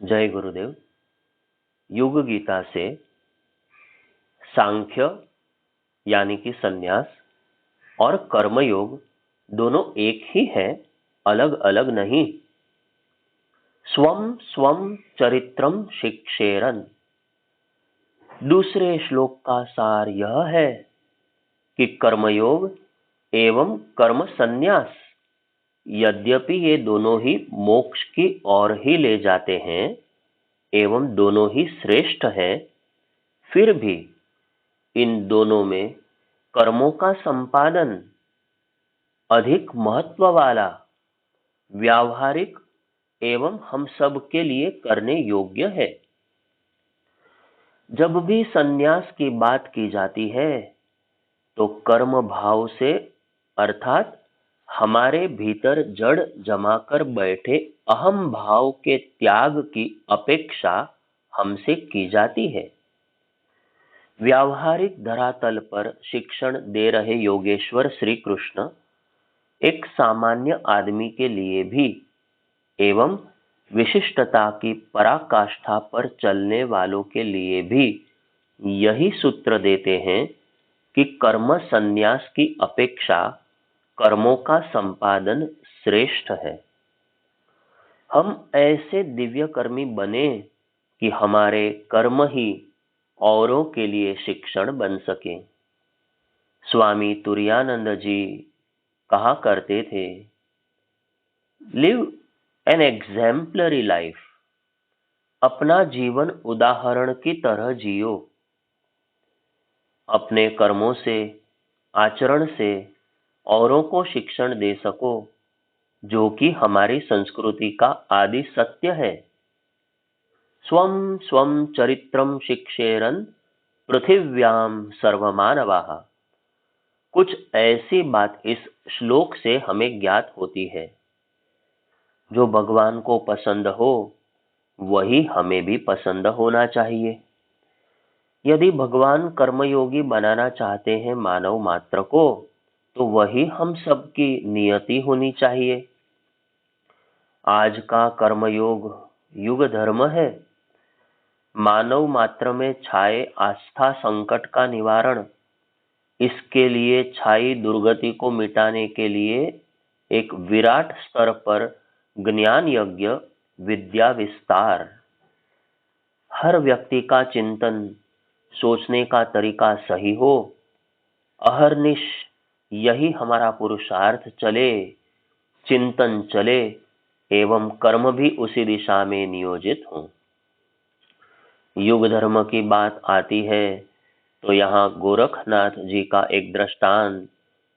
जय गुरुदेव। युग गीता से सांख्य यानी कि संन्यास और कर्मयोग दोनों एक ही है, अलग अलग नहीं। स्वम स्वम चरित्रम शिक्षेरन। दूसरे श्लोक का सार यह है कि कर्मयोग एवं कर्म संन्यास यद्यपि ये दोनों ही मोक्ष की ओर ही ले जाते हैं एवं दोनों ही श्रेष्ठ हैं, फिर भी इन दोनों में कर्मों का संपादन अधिक महत्व वाला, व्यावहारिक एवं हम सब के लिए करने योग्य है। जब भी संन्यास की बात की जाती है तो कर्म भाव से अर्थात हमारे भीतर जड़ जमा कर बैठे अहम भाव के त्याग की अपेक्षा हमसे की जाती है। व्यावहारिक धरातल पर शिक्षण दे रहे योगेश्वर श्री कृष्ण एक सामान्य आदमी के लिए भी एवं विशिष्टता की पराकाष्ठा पर चलने वालों के लिए भी यही सूत्र देते हैं कि कर्म संन्यास की अपेक्षा कर्मों का संपादन श्रेष्ठ है। हम ऐसे दिव्य कर्मी बने कि हमारे कर्म ही औरों के लिए शिक्षण बन सके। स्वामी तुरानंद जी कहा करते थे, लिव एन एग्जाम्पलरी लाइफ। अपना जीवन उदाहरण की तरह जियो। अपने कर्मों से, आचरण से औरों को शिक्षण दे सको, जो कि हमारी संस्कृति का आदि सत्य है। स्वम स्वम चरित्रम शिक्षेरन पृथिव्याम सर्वमानवाः। कुछ ऐसी बात इस श्लोक से हमें ज्ञात होती है। जो भगवान को पसंद हो वही हमें भी पसंद होना चाहिए। यदि भगवान कर्मयोगी बनाना चाहते हैं मानव मात्र को, तो वही हम सबकी नियति होनी चाहिए। आज का कर्मयोग युग धर्म है। मानव मात्र में छाए आस्था संकट का निवारण, इसके लिए छाई दुर्गति को मिटाने के लिए एक विराट स्तर पर ज्ञान यज्ञ, विद्या विस्तार। हर व्यक्ति का चिंतन, सोचने का तरीका सही हो, अहर्निश यही हमारा पुरुषार्थ चले, चिंतन चले एवं कर्म भी उसी दिशा में नियोजित हों। युग धर्म की बात आती है तो यहाँ गोरखनाथ जी का एक दृष्टांत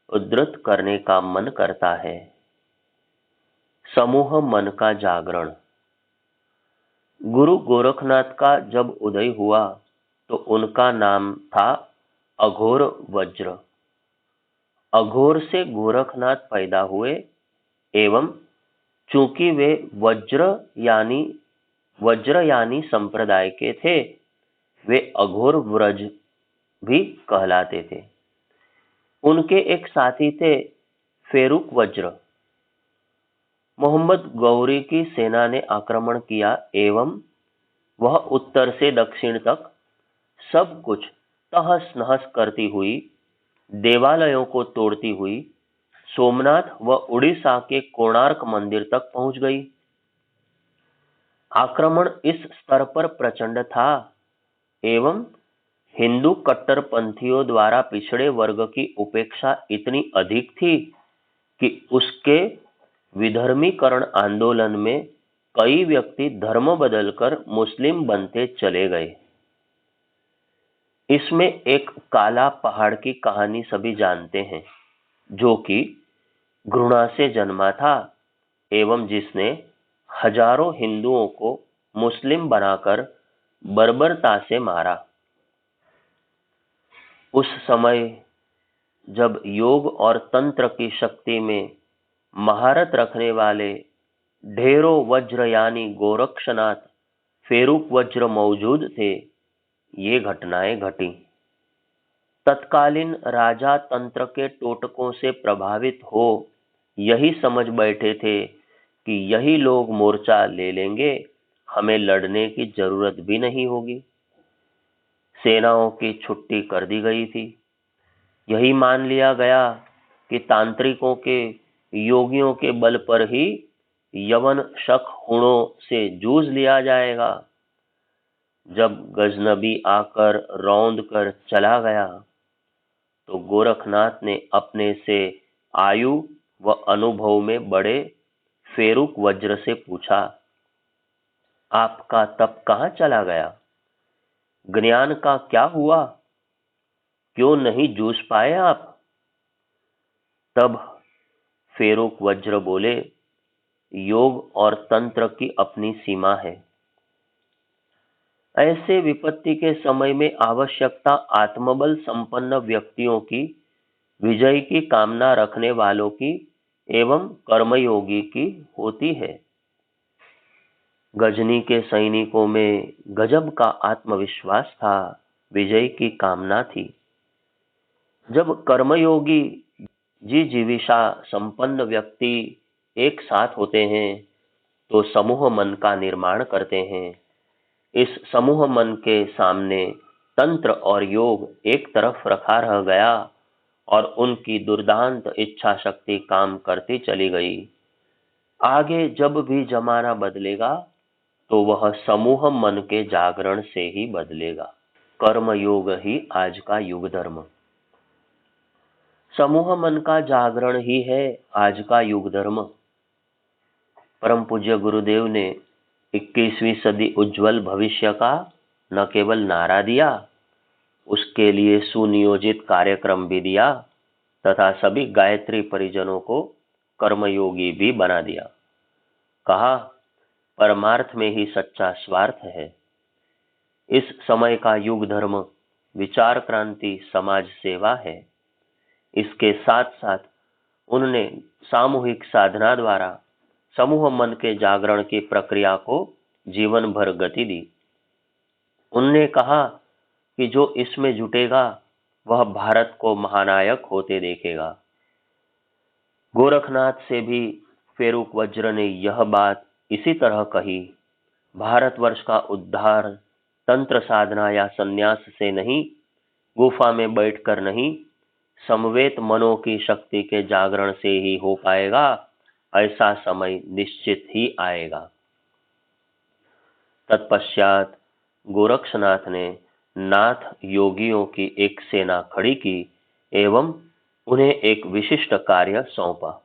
उद्धृत करने का मन करता है। समूह मन का जागरण। गुरु गोरखनाथ का जब उदय हुआ तो उनका नाम था अघोर वज्र। अघोर से गोरखनाथ पैदा हुए एवं चूंकि वे वज्र यानी संप्रदाय के थे, वे अघोर व्रज भी कहलाते थे। उनके एक साथी थे फेरुक वज्र। मोहम्मद गौरी की सेना ने आक्रमण किया एवं वह उत्तर से दक्षिण तक सब कुछ तहस नहस करती हुई, देवालयों को तोड़ती हुई सोमनाथ व उड़ीसा के कोणार्क मंदिर तक पहुंच गई। आक्रमण इस स्तर पर प्रचंड था एवं हिंदू कट्टरपंथियों द्वारा पिछड़े वर्ग की उपेक्षा इतनी अधिक थी कि उसके विधर्मीकरण आंदोलन में कई व्यक्ति धर्म बदलकर मुस्लिम बनते चले गए। इसमें एक काला पहाड़ की कहानी सभी जानते हैं, जो कि घृणा से जन्मा था एवं जिसने हजारों हिंदुओं को मुस्लिम बनाकर बर्बरता से मारा। उस समय जब योग और तंत्र की शक्ति में महारत रखने वाले ढेरों वज्र यानी गोरक्षनाथ, फेरुक वज्र मौजूद थे, ये घटनाएं घटी। तत्कालीन राजा तंत्र के टोटकों से प्रभावित हो यही समझ बैठे थे कि यही लोग मोर्चा ले लेंगे, हमें लड़ने की जरूरत भी नहीं होगी। सेनाओं की छुट्टी कर दी गई थी। यही मान लिया गया कि तांत्रिकों के, योगियों के बल पर ही यवन शक हुणों से जूझ लिया जाएगा। जब गजनबी आकर रौंद कर चला गया तो गोरखनाथ ने अपने से आयु व अनुभव में बड़े फेरुक वज्र से पूछा, आपका तप कहाँ चला गया? ज्ञान का क्या हुआ? क्यों नहीं जूझ पाए आप? तब फेरुक वज्र बोले, योग और तंत्र की अपनी सीमा है। ऐसे विपत्ति के समय में आवश्यकता आत्मबल संपन्न व्यक्तियों की, विजय की कामना रखने वालों की एवं कर्मयोगी की होती है। गजनी के सैनिकों में गजब का आत्मविश्वास था, विजय की कामना थी। जब कर्मयोगी जिजीविषा संपन्न व्यक्ति एक साथ होते हैं तो समूह मन का निर्माण करते हैं। इस समूह मन के सामने तंत्र और योग एक तरफ रखा रह गया और उनकी दुर्दांत इच्छा शक्ति काम करती चली गई। आगे जब भी जमाना बदलेगा तो वह समूह मन के जागरण से ही बदलेगा। कर्म योग ही आज का युग धर्म, समूह मन का जागरण ही है आज का युग धर्म। परम पूज्य गुरुदेव ने 21वीं सदी उज्जवल भविष्य का न केवल नारा दिया, उसके लिए सुनियोजित कार्यक्रम भी दिया तथा सभी गायत्री परिजनों को कर्मयोगी भी बना दिया। कहा, परमार्थ में ही सच्चा स्वार्थ है। इस समय का युग धर्म विचार क्रांति समाज सेवा है। इसके साथ साथ उन्होंने सामूहिक साधना द्वारा समूह मन के जागरण की प्रक्रिया को जीवन भर गति दी। उन्होंने कहा कि जो इसमें जुटेगा वह भारत को महानायक होते देखेगा। गोरखनाथ से भी फेरुक वज्र ने यह बात इसी तरह कही। भारतवर्ष का उद्धार तंत्र साधना या संन्यास से नहीं, गुफा में बैठकर नहीं, समवेत मनों की शक्ति के जागरण से ही हो पाएगा। ऐसा समय निश्चित ही आएगा। तत्पश्चात गोरक्षनाथ ने नाथ योगियों की एक सेना खड़ी की एवं उन्हें एक विशिष्ट कार्य सौंपा।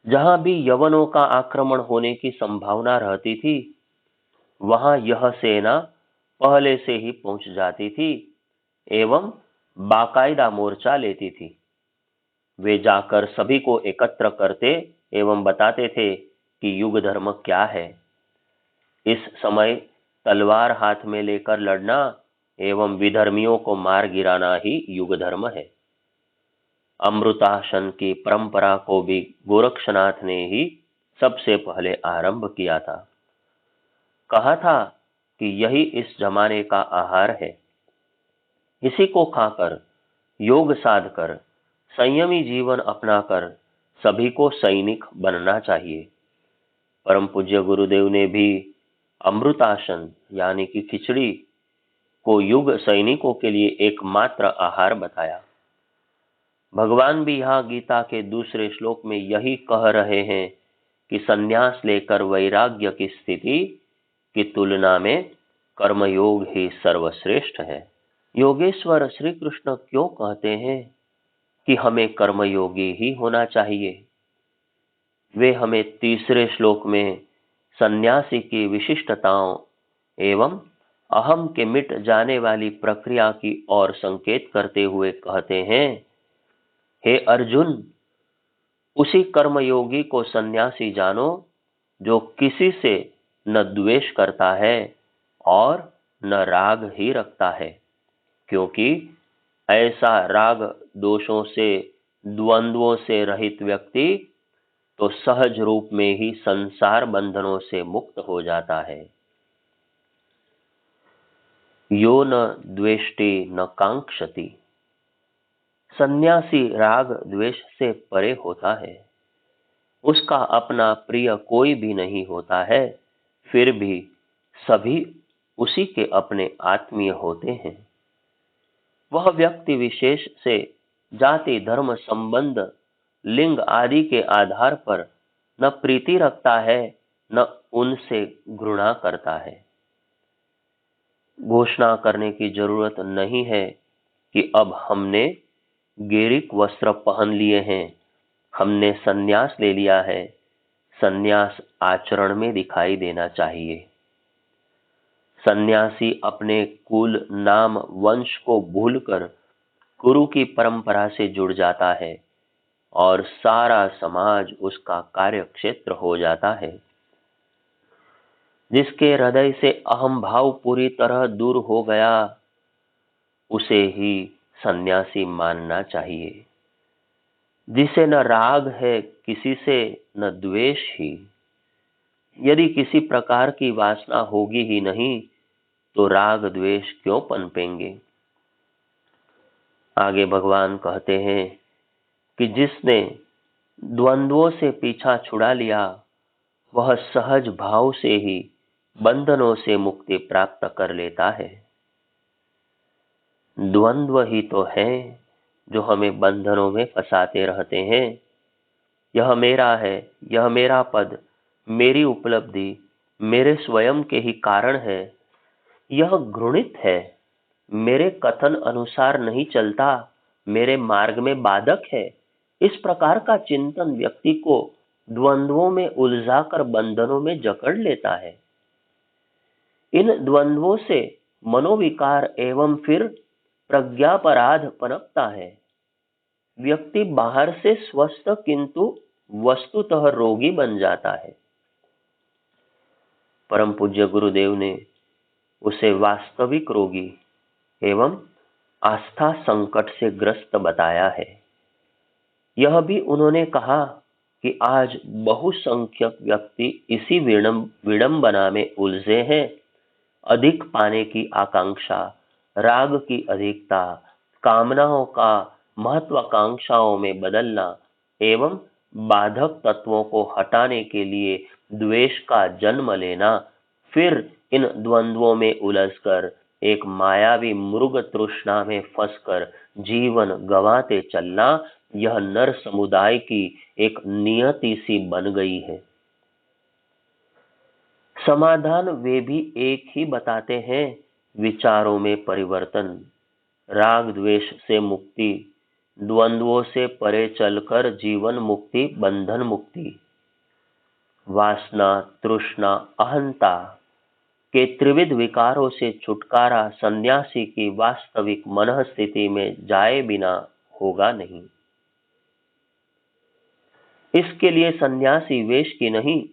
जहां भी यवनों का आक्रमण होने की संभावना रहती थी, वहां यह सेना पहले से ही पहुंच जाती थी एवं बाकायदा मोर्चा लेती थी। वे जाकर सभी को एकत्र करते एवं बताते थे कि युग धर्म क्या है। इस समय तलवार हाथ में लेकर लड़ना एवं विधर्मियों को मार गिराना ही युग धर्म है। अमृतासन की परंपरा को भी गोरक्षनाथ ने ही सबसे पहले आरंभ किया था। कहा था कि यही इस जमाने का आहार है। इसी को खाकर, योग साध कर, संयमी जीवन अपनाकर सभी को सैनिक बनना चाहिए। परम पूज्य गुरुदेव ने भी अमृतासन यानी कि खिचड़ी को युग सैनिकों के लिए एकमात्र आहार बताया। भगवान भी यहाँ गीता के दूसरे श्लोक में यही कह रहे हैं कि संन्यास लेकर वैराग्य की स्थिति की तुलना में कर्मयोग ही सर्वश्रेष्ठ है। योगेश्वर श्री कृष्ण क्यों कहते हैं कि हमें कर्मयोगी ही होना चाहिए? वे हमें तीसरे श्लोक में सन्यासी की विशिष्टताओं एवं अहम के मिट जाने वाली प्रक्रिया की ओर संकेत करते हुए कहते हैं, हे अर्जुन, उसी कर्मयोगी को सन्यासी जानो जो किसी से न द्वेष करता है और न राग ही रखता है, क्योंकि ऐसा राग दोषों से, द्वंद्वों से रहित व्यक्ति तो सहज रूप में ही संसार बंधनों से मुक्त हो जाता है। यो न द्वेष्टि न कांक्षति, सन्यासी राग द्वेष से परे होता है। उसका अपना प्रिय कोई भी नहीं होता है, फिर भी सभी उसी के अपने आत्मीय होते हैं। वह व्यक्ति विशेष से जाति, धर्म, संबंध, लिंग आदि के आधार पर न प्रीति रखता है, न उनसे घृणा करता है। घोषणा करने की जरूरत नहीं है कि अब हमने गैरिक वस्त्र पहन लिए हैं, हमने संन्यास ले लिया है। संन्यास आचरण में दिखाई देना चाहिए। सन्यासी अपने कुल, नाम, वंश को भूलकर गुरु की परंपरा से जुड़ जाता है और सारा समाज उसका कार्य क्षेत्र हो जाता है। जिसके हृदय से अहम भाव पूरी तरह दूर हो गया, उसे ही सन्यासी मानना चाहिए। जिसे न राग है किसी से, न द्वेष ही। यदि किसी प्रकार की वासना होगी ही नहीं, तो राग द्वेष क्यों पनपेंगे। आगे भगवान कहते हैं कि जिसने द्वंद्वों से पीछा छुड़ा लिया, वह सहज भाव से ही बंधनों से मुक्ति प्राप्त कर लेता है। द्वंद्व ही तो है जो हमें बंधनों में फंसाते रहते हैं। यह मेरा है, यह मेरा पद, मेरी उपलब्धि मेरे स्वयं के ही कारण है, यह घृणित है, मेरे कथन अनुसार नहीं चलता, मेरे मार्ग में बाधक है। इस प्रकार का चिंतन व्यक्ति को द्वंद्वों में उलझाकर बंधनों में जकड़ लेता है। इन द्वंद्वों से मनोविकार एवं फिर प्रज्ञापराध पनपता है। व्यक्ति बाहर से स्वस्थ किंतु वस्तुतः रोगी बन जाता है। परम पूज्य गुरुदेव ने उसे वास्तविक रोगी एवं आस्था संकट से ग्रस्त बताया है। यह भी उन्होंने कहा कि आज बहुसंख्यक व्यक्ति इसी विडंबना में उलझे हैं। अधिक पाने की आकांक्षा, राग की अधिकता, कामनाओं का महत्वाकांक्षाओं में बदलना एवं बाधक तत्वों को हटाने के लिए द्वेष का जन्म लेना, फिर इन द्वंद्वों में उलझकर एक मायावी मृग तृष्णा में फंसकर जीवन गंवाते चलना, यह नर समुदाय की एक नियति सी बन गई है। समाधान वे भी एक ही बताते हैं, विचारों में परिवर्तन, राग द्वेष से मुक्ति, द्वंद्वों से परे चलकर जीवन मुक्ति, बंधन मुक्ति। वासना, तृष्णा, अहंता के त्रिविध विकारों से छुटकारा सन्यासी की वास्तविक मनः स्थिति में जाए बिना होगा नहीं। इसके लिए सन्यासी वेश की नहीं,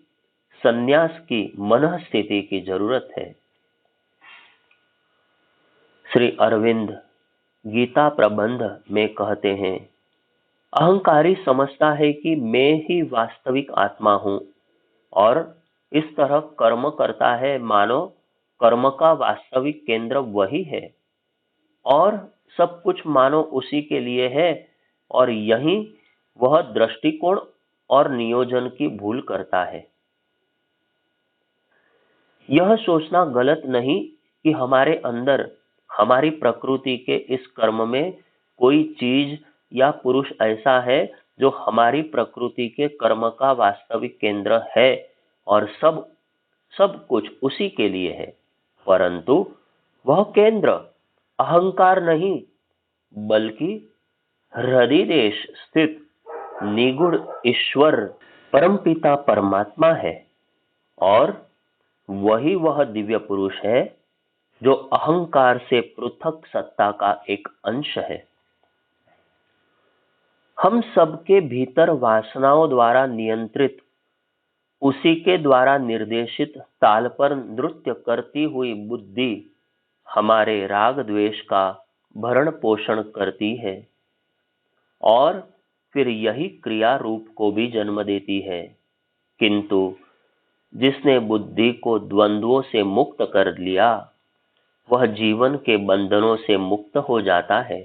सन्यास की मनः स्थिति की जरूरत है। श्री अरविंद गीता प्रबंध में कहते हैं, अहंकारी समझता है कि मैं ही वास्तविक आत्मा हूं और इस तरह कर्म करता है मानो कर्म का वास्तविक केंद्र वही है और सब कुछ मानो उसी के लिए है, और यही वह दृष्टिकोण और नियोजन की भूल करता है। यह सोचना गलत नहीं कि हमारे अंदर, हमारी प्रकृति के इस कर्म में कोई चीज या पुरुष ऐसा है जो हमारी प्रकृति के कर्म का वास्तविक केंद्र है और सब कुछ उसी के लिए है, परंतु वह केंद्र अहंकार नहीं बल्कि हृदय देश स्थित निगुण ईश्वर परमपिता परमात्मा है, और वही वह दिव्य पुरुष है जो अहंकार से पृथक सत्ता का एक अंश है। हम सबके भीतर वासनाओं द्वारा नियंत्रित, उसी के द्वारा निर्देशित ताल पर नृत्य करती हुई बुद्धि हमारे राग द्वेष का भरण पोषण करती है और फिर यही क्रिया रूप को भी जन्म देती है। किंतु जिसने बुद्धि को द्वंद्वों से मुक्त कर लिया, वह जीवन के बंधनों से मुक्त हो जाता है।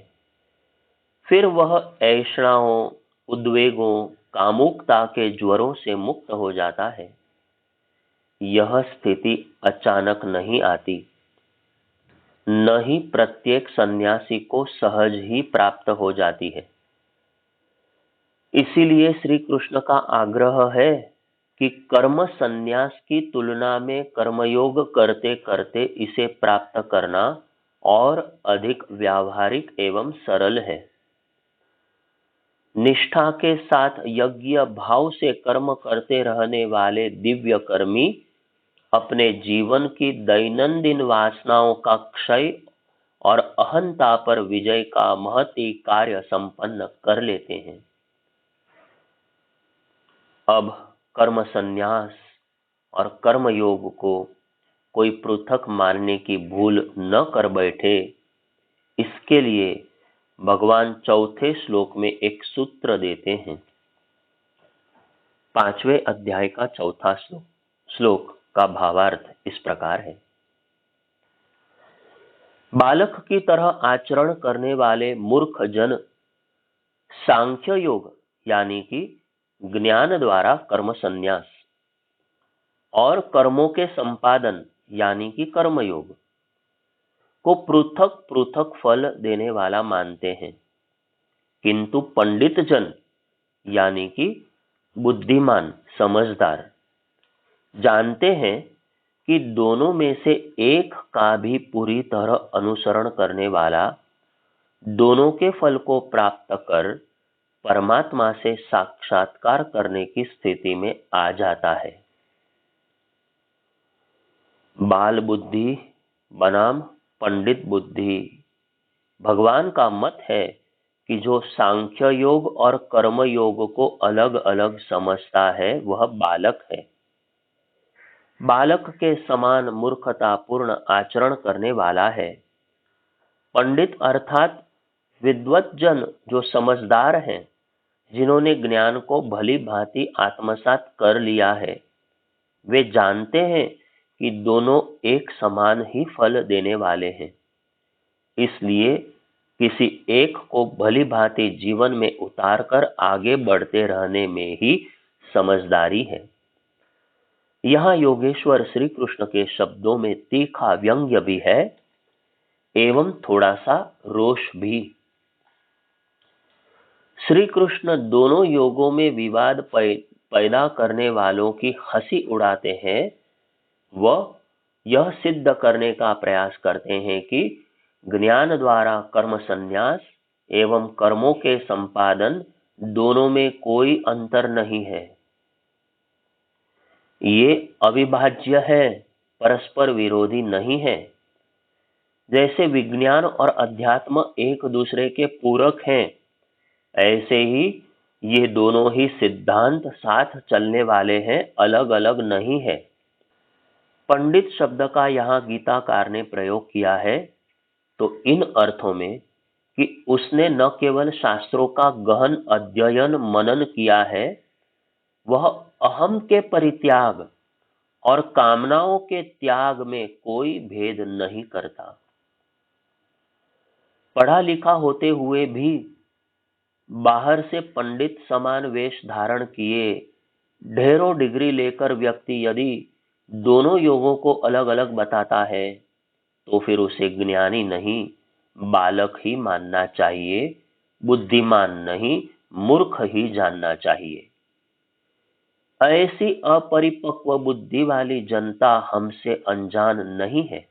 फिर वह ऐषणाओं, उद्वेगों, कामुकता के ज्वरों से मुक्त हो जाता है। यह स्थिति अचानक नहीं आती, न ही प्रत्येक सन्यासी को सहज ही प्राप्त हो जाती है। इसीलिए श्री कृष्ण का आग्रह है कि कर्म संन्यास की तुलना में कर्मयोग करते करते इसे प्राप्त करना और अधिक व्यावहारिक एवं सरल है। निष्ठा के साथ यज्ञ भाव से कर्म करते रहने वाले दिव्य कर्मी अपने जीवन की दैनंदिन वासनाओं का क्षय और अहंता पर विजय का महती कार्य संपन्न कर लेते हैं। अब कर्म संन्यास और कर्म योग को कोई पृथक मानने की भूल न कर बैठे, इसके लिए भगवान चौथे श्लोक में एक सूत्र देते हैं। 5वें अध्याय का चौथा श्लोक का भावार्थ इस प्रकार है। बालक की तरह आचरण करने वाले मूर्ख जन सांख्य योग यानी कि ज्ञान द्वारा कर्म संन्यास और कर्मों के संपादन यानी कि कर्मयोग को पृथक पृथक फल देने वाला मानते हैं, किंतु पंडित जन यानी कि बुद्धिमान समझदार जानते हैं कि दोनों में से एक का भी पूरी तरह अनुसरण करने वाला दोनों के फल को प्राप्त कर परमात्मा से साक्षात्कार करने की स्थिति में आ जाता है। बाल बुद्धि बनाम पंडित बुद्धि। भगवान का मत है कि जो सांख्य योग और कर्म योग को अलग अलग समझता है वह बालक है। बालक के समान मूर्खतापूर्ण आचरण करने वाला है। पंडित अर्थात विद्वत जन जो समझदार हैं, जिन्होंने ज्ञान को भली भांति आत्मसात कर लिया है, वे जानते हैं कि दोनों एक समान ही फल देने वाले हैं। इसलिए किसी एक को भली भांति जीवन में उतारकर आगे बढ़ते रहने में ही समझदारी है। यहाँ योगेश्वर श्री कृष्ण के शब्दों में तीखा व्यंग्य भी है एवं थोड़ा सा रोष भी। श्री कृष्ण दोनों योगों में विवाद पैदा करने वालों की हंसी उड़ाते हैं। वह यह सिद्ध करने का प्रयास करते हैं कि ज्ञान द्वारा कर्म संन्यास एवं कर्मों के संपादन दोनों में कोई अंतर नहीं है। ये अविभाज्य है, परस्पर विरोधी नहीं है। जैसे विज्ञान और अध्यात्म एक दूसरे के पूरक हैं, ऐसे ही ये दोनों ही सिद्धांत साथ चलने वाले हैं, अलग अलग नहीं है। पंडित शब्द का यहाँ गीताकार ने प्रयोग किया है तो इन अर्थों में कि उसने न केवल शास्त्रों का गहन अध्ययन मनन किया है, वह अहम के परित्याग और कामनाओं के त्याग में कोई भेद नहीं करता। पढ़ा लिखा होते हुए भी बाहर से पंडित समान वेश धारण किए ढेरों डिग्री लेकर व्यक्ति यदि दोनों योगों को अलग अलग बताता है तो फिर उसे ज्ञानी नहीं बालक ही मानना चाहिए, बुद्धिमान नहीं मूर्ख ही जानना चाहिए। ऐसी अपरिपक्व बुद्धि वाली जनता हमसे अनजान नहीं है।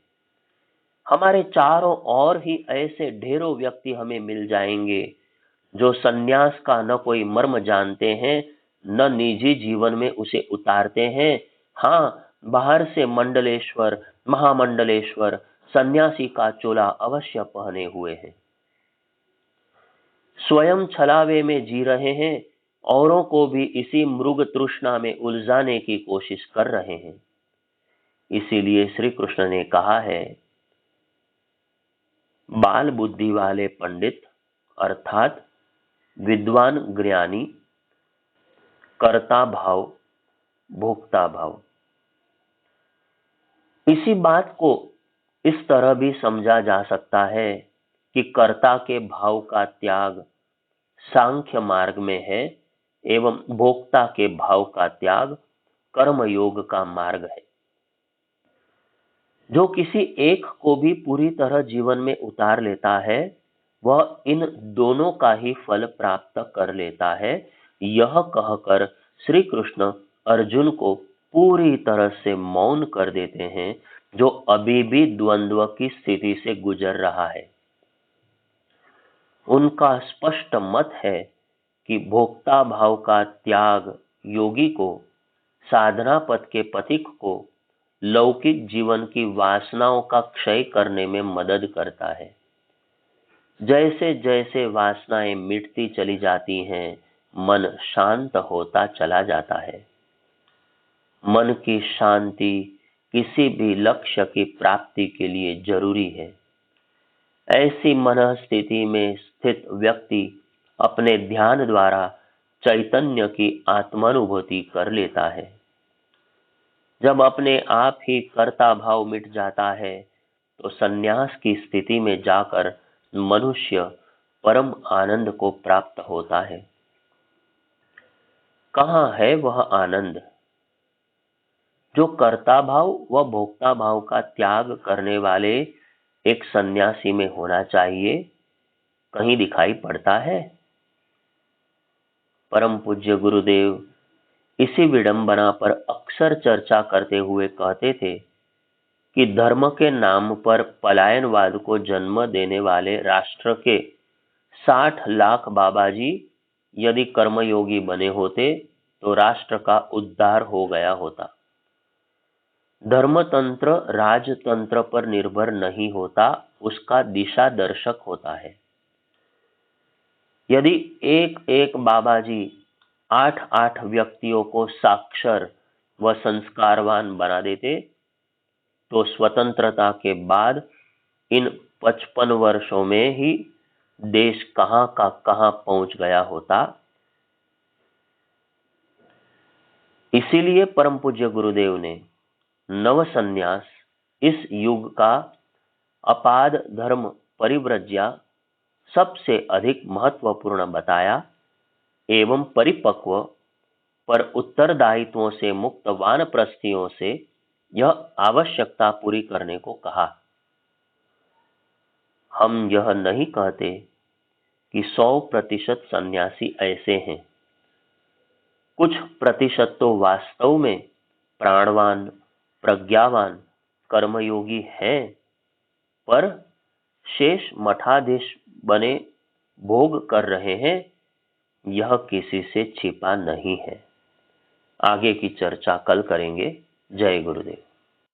हमारे चारों ओर ही ऐसे ढेरों व्यक्ति हमें मिल जाएंगे जो सन्यास का न कोई मर्म जानते हैं, न निजी जीवन में उसे उतारते हैं। हाँ, बाहर से मंडलेश्वर महामंडलेश्वर सन्यासी का चोला अवश्य पहने हुए हैं, स्वयं छलावे में जी रहे हैं, औरों को भी इसी मृग तृष्णा में उलझाने की कोशिश कर रहे हैं। इसीलिए श्री कृष्ण ने कहा है, बाल बुद्धि वाले पंडित अर्थात विद्वान ज्ञानी कर्ता भाव भोक्ता भाव। इसी बात को इस तरह भी समझा जा सकता है कि कर्ता के भाव का त्याग सांख्य मार्ग में है एवं भोक्ता के भाव का त्याग कर्म योग का मार्ग है। जो किसी एक को भी पूरी तरह जीवन में उतार लेता है, वह इन दोनों का ही फल प्राप्त कर लेता है। यह कहकर श्री कृष्ण अर्जुन को पूरी तरह से मौन कर देते हैं, जो अभी भी द्वंद्व की स्थिति से गुजर रहा है। उनका स्पष्ट मत है कि भोक्ता भाव का त्याग योगी को, साधना पथ के पथिक को लौकिक जीवन की वासनाओं का क्षय करने में मदद करता है। जैसे जैसे वासनाएं मिटती चली जाती हैं, मन शांत होता चला जाता है। मन की शांति किसी भी लक्ष्य की प्राप्ति के लिए जरूरी है। ऐसी मन स्थिति में स्थित व्यक्ति अपने ध्यान द्वारा चैतन्य की आत्मानुभूति कर लेता है। जब अपने आप ही कर्ता भाव मिट जाता है, तो संन्यास की स्थिति में जाकर मनुष्य परम आनंद को प्राप्त होता है। कहाँ है वह आनंद जो कर्ता भाव व भोक्ता भाव का त्याग करने वाले एक सन्यासी में होना चाहिए? कहीं दिखाई पड़ता है? परम पूज्य गुरुदेव इसी विडंबना पर अक्सर चर्चा करते हुए कहते थे कि धर्म के नाम पर पलायनवाद को जन्म देने वाले राष्ट्र के 60 लाख बाबाजी यदि कर्मयोगी बने होते, तो राष्ट्र का उद्धार हो गया होता। धर्मतंत्र राजतंत्र पर निर्भर नहीं होता, उसका दिशा दर्शक होता है। यदि एक एक बाबाजी 8-8 व्यक्तियों को साक्षर व संस्कारवान बना देते, तो स्वतंत्रता के बाद इन 55 वर्षों में ही देश कहां का कहां पहुंच गया होता। इसीलिए परम पूज्य गुरुदेव ने नव संन्यास इस युग का अपाद धर्म परिव्रज्या सबसे अधिक महत्वपूर्ण बताया एवं परिपक्व पर उत्तरदायित्वों से मुक्त वानप्रस्थियों से यह आवश्यकता पूरी करने को कहा। हम यह नहीं कहते कि 100% सन्यासी ऐसे हैं। कुछ प्रतिशत तो वास्तव में प्राणवान, प्रज्ञावान, कर्मयोगी हैं, पर शेष मठाधीश बने भोग कर रहे हैं, यह किसी से छिपा नहीं है। आगे की चर्चा कल करेंगे। जय गुरुदेव।